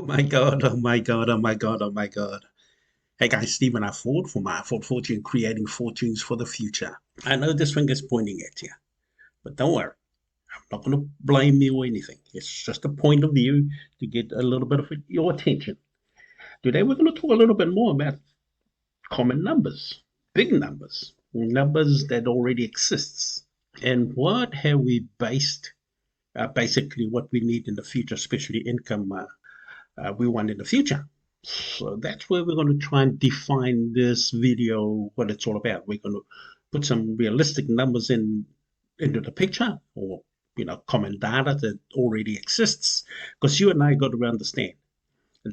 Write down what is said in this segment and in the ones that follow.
Oh my God, oh my God, oh my God, oh my God. Hey guys, Stephen R. Ford from my Ford Fortune, creating fortunes for the future. I know this finger's pointing at you, but don't worry. I'm not going to blame you or anything. It's just a point of view to get a little bit of your attention. Today we're going to talk a little bit more about common numbers, big numbers, numbers that already exists. And what have we based basically what we need in the future, especially income we want in the future. So that's where we're going to try and define this video, what it's all about. We're going to put some realistic numbers into the picture, or common data that already exists, because you and I got to understand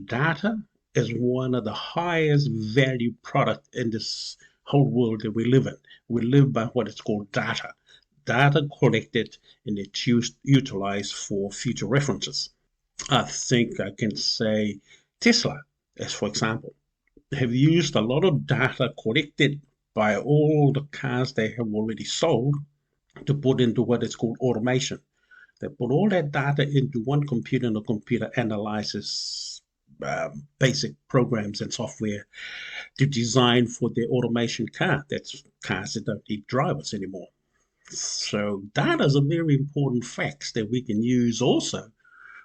data is one of the highest value product in this whole world that we live in. We live by what is called data collected, and it's utilized for future references. I think I can say Tesla, as for example, have used a lot of data collected by all the cars they have already sold to put into what is called automation. They put all that data into one computer, and the computer analyzes basic programs and software to design for their automation car. That's cars that don't need drivers anymore. So data is a very important fact that we can use also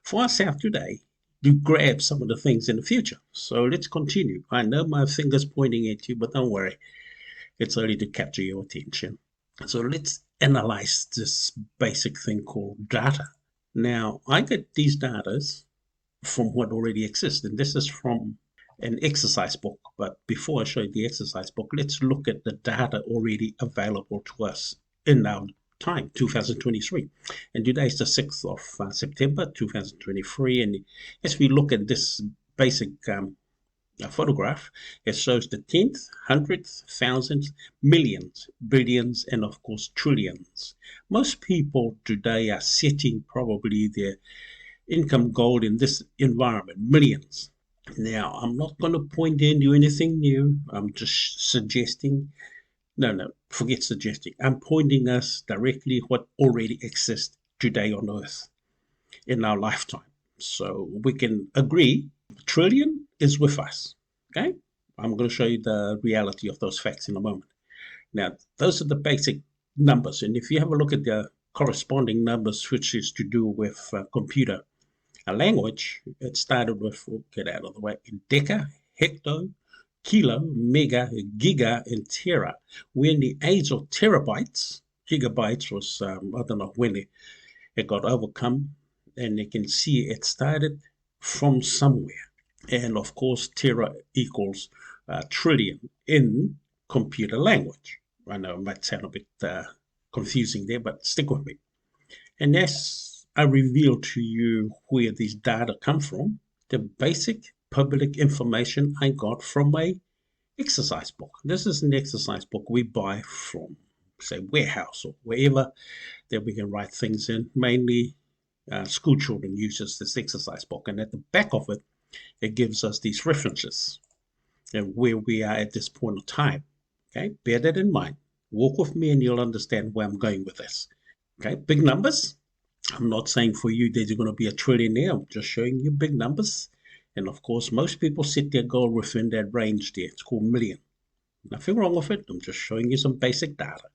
for ourselves today to grab some of the things in the future. So let's continue. I know my finger's pointing at you, but don't worry. It's only to capture your attention. So let's analyze this basic thing called data. Now, I get these data from what already exists, and this is from an exercise book. But before I show you the exercise book, let's look at the data already available to us in our time, 2023. And today is the 6th of September 2023. And as we look at this basic photograph, it shows the 10th, 100th, thousands, millions, billions, and of course trillions. Most people today are setting probably their income goal in this environment, millions. Now, I'm not going to point into anything new. I'm just suggesting. No, forget suggesting. I'm pointing us directly what already exists today on Earth in our lifetime. So we can agree trillion is with us. Okay? I'm going to show you the reality of those facts in a moment. Now, those are the basic numbers. And if you have a look at the corresponding numbers, which is to do with computer language, it started with, we'll get out of the way, deca, hecto, kilo, mega, giga, and tera. We're in the age of terabytes. Gigabytes was, I don't know when it got overcome, and you can see it started from somewhere. And of course, tera equals trillion in computer language. I know it might sound a bit confusing there, but stick with me. And as I reveal to you where these data come from, the basic public information I got from a exercise book. This is an exercise book we buy from, say, warehouse or wherever that we can write things in. Mainly school children uses this exercise book, and at the back of it, it gives us these references and where we are at this point of time. Okay, bear that in mind. Walk with me and you'll understand where I'm going with this. Okay, big numbers. I'm not saying for you that you're going to be a trillionaire. I'm just showing you big numbers. And of course, most people set their goal within that range there. It's called million. Nothing wrong with it. I'm just showing you some basic data.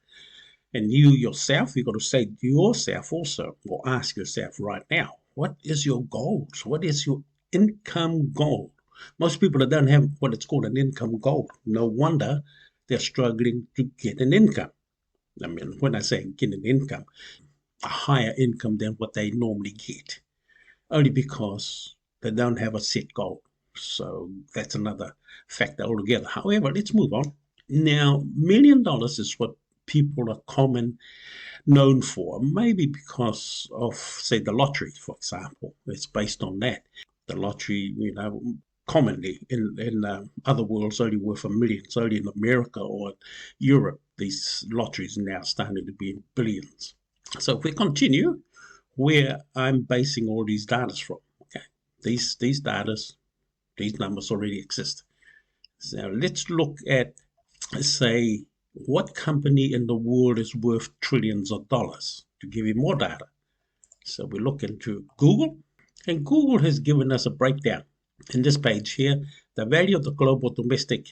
And you yourself, you've got to say to yourself also, or ask yourself right now, what is your goals? What is your income goal? Most people don't have what it's called an income goal. No wonder they're struggling to get an income. I mean, when I say get an income, a higher income than what they normally get, only because they don't have a set goal. So that's another factor altogether. However, let's move on. Now, $1 million is what people are known for, maybe because of, say, the lottery, for example. It's based on that. The lottery, commonly in other worlds only worth $1 million. It's only in America or Europe, these lotteries are now starting to be in billions. So if we continue, where I'm basing all these data from, okay, these data, these numbers already exist. So let's look at, say, what company in the world is worth trillions of dollars, to give you more data. So we look into Google, and Google has given us a breakdown In this page here, the value of the global domestic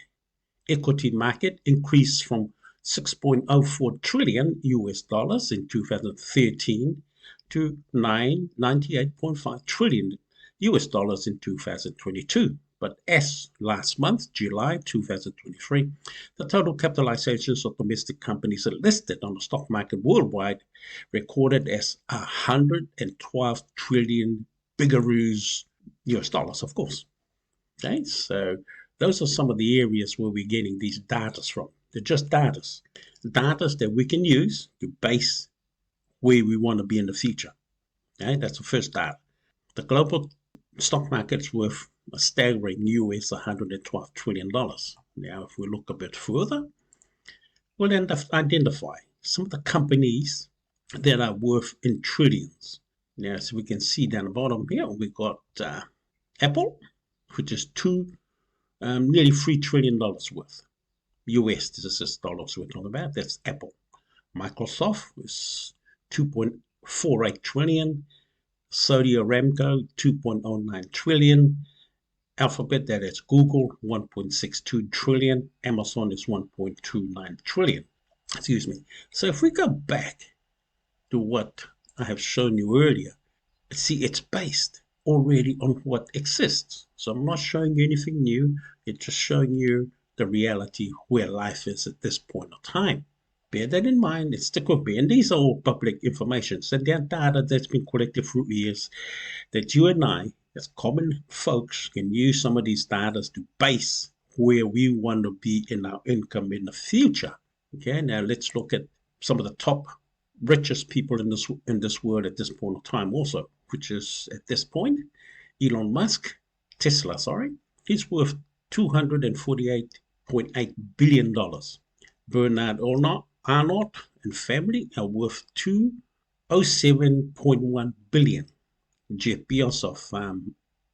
equity market increased from 6.04 trillion US dollars in 2013 to 998.5 trillion US dollars in 2022. But as last month, July 2023, the total capitalizations of domestic companies listed on the stock market worldwide recorded as 112 trillion bigaroos US dollars, of course. Okay, so those are some of the areas where we're getting these data from. They're just data that we can use to base where we want to be in the future. Okay, that's the first data. The global stock market's worth a staggering US $112 trillion. Now, if we look a bit further, we'll identify some of the companies that are worth in trillions. Now, as we can see down the bottom here, we got Apple, which is nearly $3 trillion worth. US, this is dollars we're talking about. That's Apple. Microsoft is 2.48 trillion. Saudi Aramco, 2.09 trillion. Alphabet, that is Google, 1.62 trillion. Amazon is 1.29 trillion. Excuse me. So if we go back to what I have shown you earlier, see, it's based already on what exists. So I'm not showing you anything new. It's just showing you the reality where life is at this point of time. Bear that in mind. It's stick with me. And these are all public information. So they're data that's been collected through years that you and I, as common folks, can use some of these data to base where we want to be in our income in the future. Okay, now let's look at some of the top richest people in this world at this point of time also, which is at this point, Elon Musk, Tesla, he's worth $248.8 billion. Bernard Arnault and family are worth $207.1 billion. Jeff Bezos of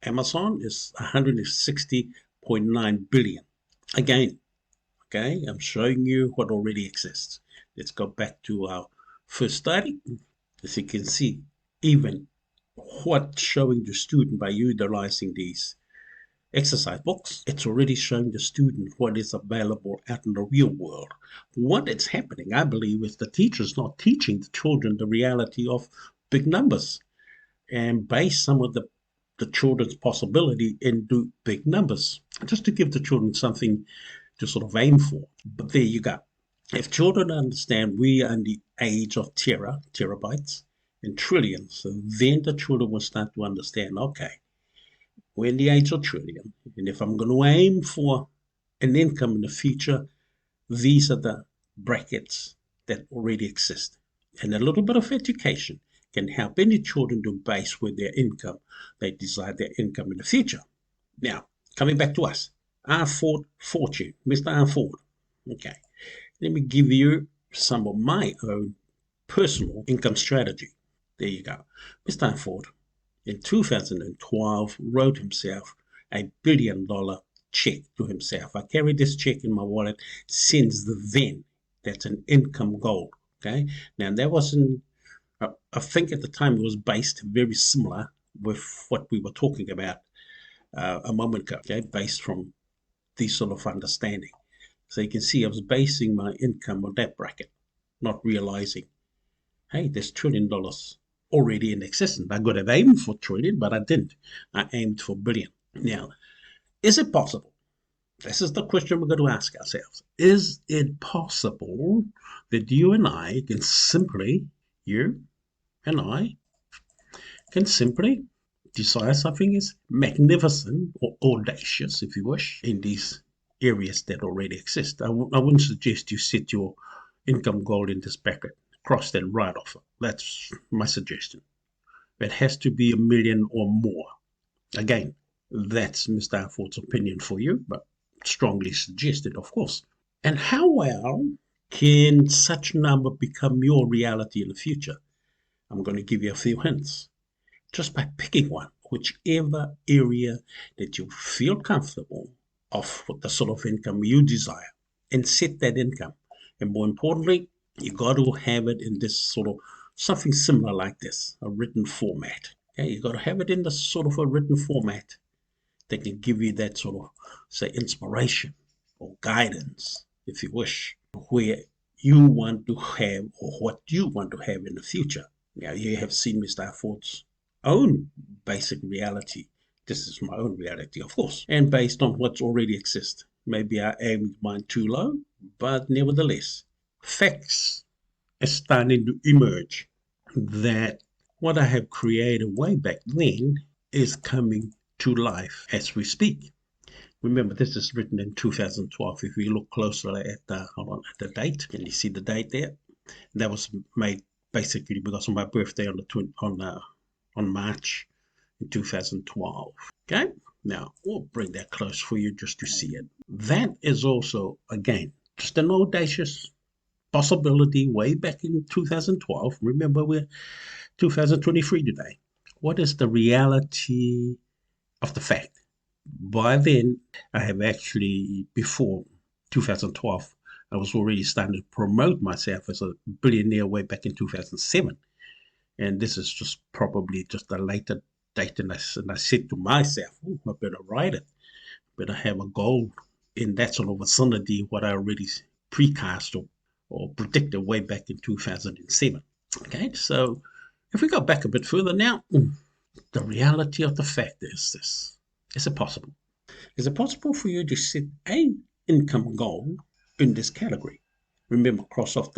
Amazon is $160.9 billion. Again, okay, I'm showing you what already exists. Let's go back to our first study. As you can see, even what's showing the student by utilizing these exercise books, it's already showing the student what is available out in the real world. What is happening, I believe, is the teachers not teaching the children the reality of big numbers and base some of the children's possibility into big numbers, just to give the children something to sort of aim for. But there you go. If children understand we are in the age of terabytes and trillions, so then the children will start to understand, okay, we're in the age of trillion, and if I'm going to aim for an income in the future, these are the brackets that already exist. And a little bit of education can help any children to base with their income, they desire their income in the future. Now, coming back to us, R. Ford Fortune, Mr. R. Ford. Okay, let me give you some of my own personal income strategy. There you go. Mr. R. Ford, in 2012, wrote himself a $1 billion check to himself. I carry this check in my wallet since then. That's an income goal. Okay. Now that wasn't. I think at the time it was based very similar with what we were talking about a moment ago. Okay, based from this sort of understanding. So you can see I was basing my income on that bracket, not realizing, hey, there's $1 trillion already in existence. I could have aimed for trillion, but I didn't. I aimed for billion. Now, is it possible? This is the question we're going to ask ourselves. Is it possible that you and I can simply, you and I, can simply desire something is magnificent or audacious, if you wish, in these areas that already exist? I wouldn't suggest you set your income goal in this bracket. Cross that right off. That's my suggestion. It has to be $1 million or more. Again, that's Mr. Ford's opinion for you, but strongly suggested, of course. And how well can such number become your reality in the future? I'm going to give you a few hints. Just by picking one, whichever area that you feel comfortable of with the sort of income you desire, and set that income. And more importantly, you got to have it in this sort of something similar like this, a written format. Okay, you got to have it in the sort of a written format They can give you that sort of, say, inspiration or guidance, if you wish, where you want to have or what you want to have in the future. Now, you have seen Mr. Ford's own basic reality. This is my own reality, of course, and based on what's already exists. Maybe I aimed mine too low, but nevertheless, facts are starting to emerge that what I have created way back then is coming to life as we speak. Remember, this is written in 2012. If we look closely at the date, can you see the date there? That was made basically because of my birthday on March in 2012. Okay, now we'll bring that close for you just to see it. That is also, again, just an audacious possibility way back in 2012. Remember, we're 2023 today. What is the reality of the fact? By then, I have actually, before 2012, I was already starting to promote myself as a billionaire way back in 2007. And this is just probably just a later date. And I said to myself, I better write it, better have a goal in that sort of vicinity, what I already precast or predicted way back in 2007. Okay, so if we go back a bit further now, the reality of the fact is this. Is it possible? Is it possible for you to set a income goal in this category? Remember, cross off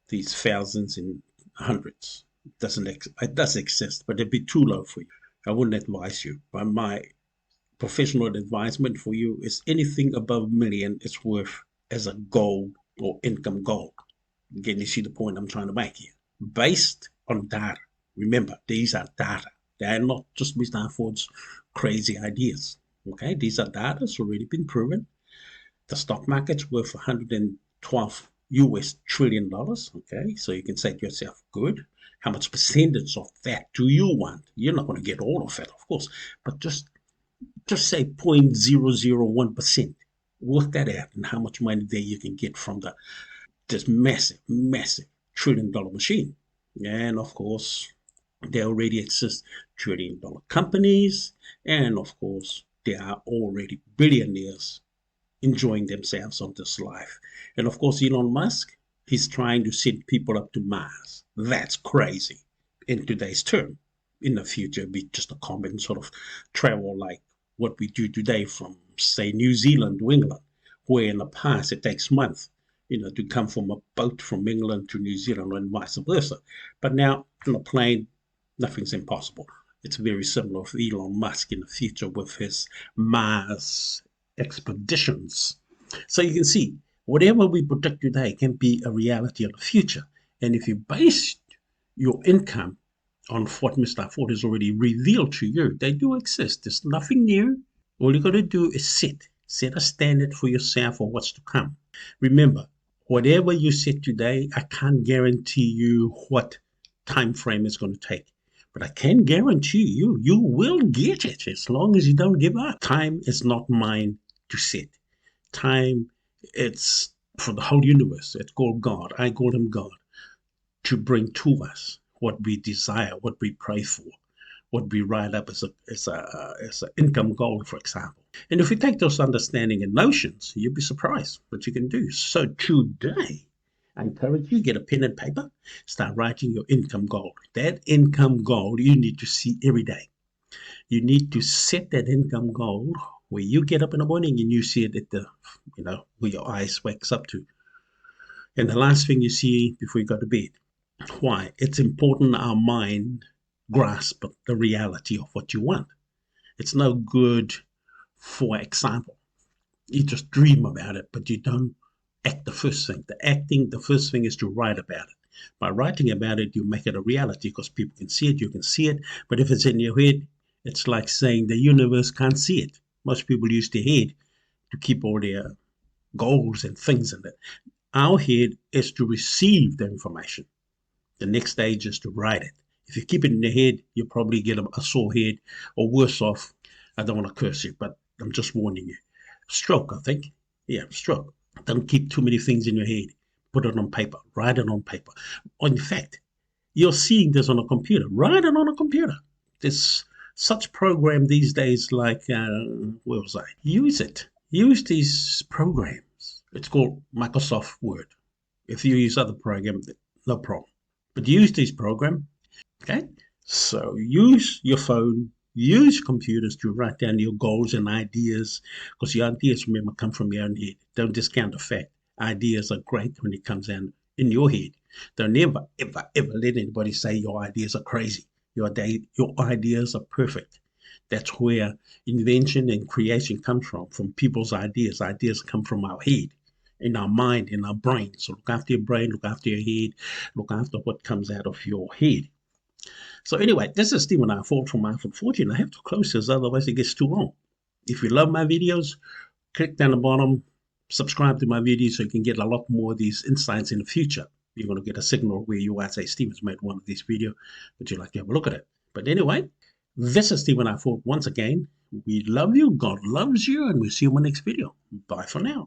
these thousands and hundreds. It does exist, but it'd be too low for you. I wouldn't advise you. But my professional advisement for you is anything above a million is worth as a goal or income goal. Again, you see the point I'm trying to make here. Based on data. Remember, these are data. They are not just Mr. Ford's crazy ideas. Okay, these are data that's already been proven. The stock market's worth 112 US trillion dollars. Okay, so you can say to yourself, good. How much percentage of that do you want? You're not going to get all of it, of course, but just say 0.001%. Work that out and how much money there you can get from this massive, massive trillion-dollar machine. And of course, there already exist trillion-dollar companies, and of course, there are already billionaires enjoying themselves on this life. And of course, Elon Musk, he's trying to send people up to Mars. That's crazy in today's term. In the future, it'll be just a common sort of travel like what we do today from, say, New Zealand to England, where in the past it takes months, to come from a boat from England to New Zealand and vice versa. But now on a plane, nothing's impossible. It's very similar with Elon Musk in the future with his Mars expeditions. So you can see, whatever we predict today can be a reality of the future. And if you base your income on what Mr. Ford has already revealed to you, they do exist. There's nothing new. All you got to do is set a standard for yourself for what's to come. Remember, whatever you set today, I can't guarantee you what time frame it's going to take. But I can guarantee you will get it as long as you don't give up. Time is not mine to set. Time, it's for the whole universe. It's called God. I call him God, to bring to us what we desire, what we pray for, what we write up as an income goal, for example. And if we take those understanding and notions, you'll be surprised what you can do. So today, I encourage you, get a pen and paper, start writing your income goal. That income goal you need to see every day. You need to set that income goal where you get up in the morning and you see it at where your eyes wakes up to. And the last thing you see before you go to bed. Why? It's important our mind grasp the reality of what you want. It's no good, for example, you just dream about it, but you don't act the first thing. The first thing is to write about it. By writing about it, you make it a reality because people can see it, you can see it. But if it's in your head, it's like saying the universe can't see it. Most people use their head to keep all their goals and things in it. Our head is to receive the information. The next stage is to write it. If you keep it in your head, you'll probably get a sore head, or worse off, I don't want to curse you, but I'm just warning you. Stroke, I think. Yeah, stroke. Don't keep too many things in your head. Put it on paper. Write it on paper. In fact, you're seeing this on a computer. Write it on a computer. There's such program these days like, where was I? Use it. Use these programs. It's called Microsoft Word. If you use other program, no problem. But use this program, okay? So use your phone, use computers to write down your goals and ideas, because your ideas, remember, come from your own head. Don't discount the fact. Ideas are great when it comes in your head. Don't never, ever, ever let anybody say your ideas are crazy. Your ideas are perfect. That's where invention and creation comes from people's ideas. Ideas come from our head, in our mind, in our brain. So look after your brain, look after your head, look after what comes out of your head. So anyway, this is Stephen I Ford from Mindful Fortune. I have to close this, otherwise it gets too long. If you love my videos, click down the bottom, subscribe to my videos so you can get a lot more of these insights in the future. You're going to get a signal where you are, say, Stephen's made one of these videos, but you'd like to have a look at it. But anyway, this is Stephen I Ford once again. We love you, God loves you, and we'll see you in my next video. Bye for now.